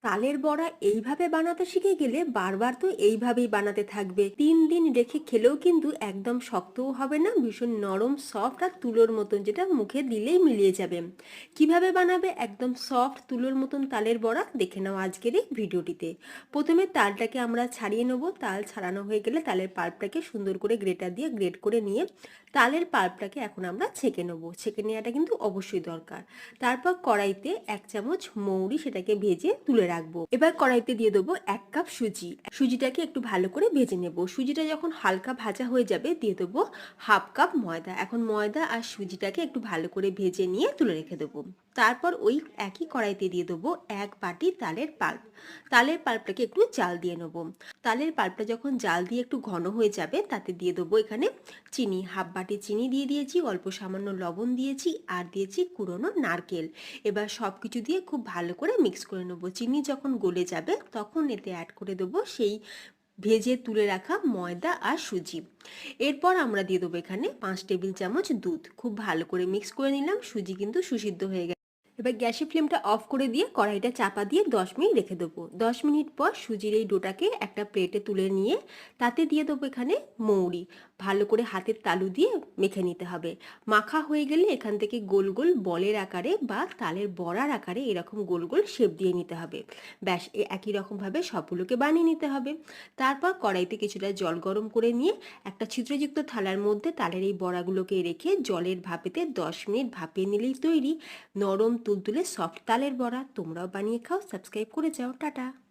তালের বড়া এইভাবে বানাতে শিখে গেলে বারবার তো এইভাবেই বানাতে থাকবে। 3 দিন রেখে খেলেও কিন্তু একদম শক্তও হবে না, ভীষণ নরম সফট আর তুলোর মতন, যেটা মুখে দিলেই মিলিয়ে যাবে। কিভাবে বানাবে একদম সফট তুলোর মতন তালের বড়া দেখে নাও আজকের এই ভিডিওটিতে। প্রথমে তালটাকে আমরা ছাড়িয়ে নেব। তাল ছাড়ানো হয়ে গেলে তালের পাল্পটাকে সুন্দর করে গ্রেটার দিয়ে গ্রেট করে নিয়ে তালের পাল্পটাকে এখন আমরা ছেঁকে নেব। ছেঁকে নেওয়াটা কিন্তু অবশ্যই দরকার। তারপর কড়াইতে 1 চামচ মৌরি, সেটাকে ভেজে তুলে রাখবো। এবার কড়াইতে দিয়ে দেবো 1 কাপ সুজি। সুজিটাকে একটু ভালো করে ভেজে নেব। সুজিটা যখন হালকা ভাজা হয়ে যাবে দিয়ে দেবো 1/2 কাপ ময়দা। এখন ময়দা আর সুজিটাকে একটু ভালো করে ভেজে নিয়ে তুলে রেখে দেবো। তারপর ওই একই কড়াইতে দিয়ে দেবো 1 বাটি তালের পাল্প। তালের পাল্পটাকে একটু জাল দিয়ে নেব। তালের পাল্পটা যখন জাল দিয়ে একটু ঘন হয়ে যাবে তাতে দিয়ে দেবো এখানে চিনি। 1/2 বাটি চিনি দিয়ে দিয়েছি, অল্প সামান্য লবণ দিয়েছি, আর দিয়েছি কুড়োনো নারকেল। এবার সব কিছু দিয়ে খুব ভালো করে মিক্স করে নেব। চিনি যখন গলে যাবে তখন এতে অ্যাড করে দেবো সেই ভেজে তুলে রাখা ময়দা আর সুজি। এরপর আমরা দিয়ে দেবো এখানে 5 টেবিল চামচ দুধ। খুব ভালো করে মিক্স করে নিলাম। সুজি কিন্তু সুসিদ্ধ হয়ে গেছে। এবার গ্যাসের ফ্লেমটা অফ করে দিয়ে কড়াইটা চাপা দিয়ে 10 মিনিট রেখে দেবো। 10 মিনিট পর সুজির এই ডোটাকে একটা প্লেটে তুলে নিয়ে তাতে দিয়ে দেবো এখানে মৌরি। ভালো করে হাতের তালু দিয়ে মেখে নিতে হবে। মাখা হয়ে গেলে এখান থেকে গোল গোল বলের আকারে বা তালের বড়ার আকারে এরকম গোল গোল শেপ দিয়ে নিতে হবে। ব্যাস, একই রকমভাবে সবগুলোকে বানিয়ে নিতে হবে। তারপর কড়াইতে কিছুটা জল গরম করে নিয়ে একটা ছিদ্রযুক্ত থালার মধ্যে তালের এই বড়াগুলোকে রেখে জলের ভাপেতে 10 মিনিট ভাপিয়ে নিলেই তৈরি নরম তুলতুলে সফট তালের বড়া। তোমরাও বানিয়ে খাও। সাবস্ক্রাইব করে যাও। টাটা।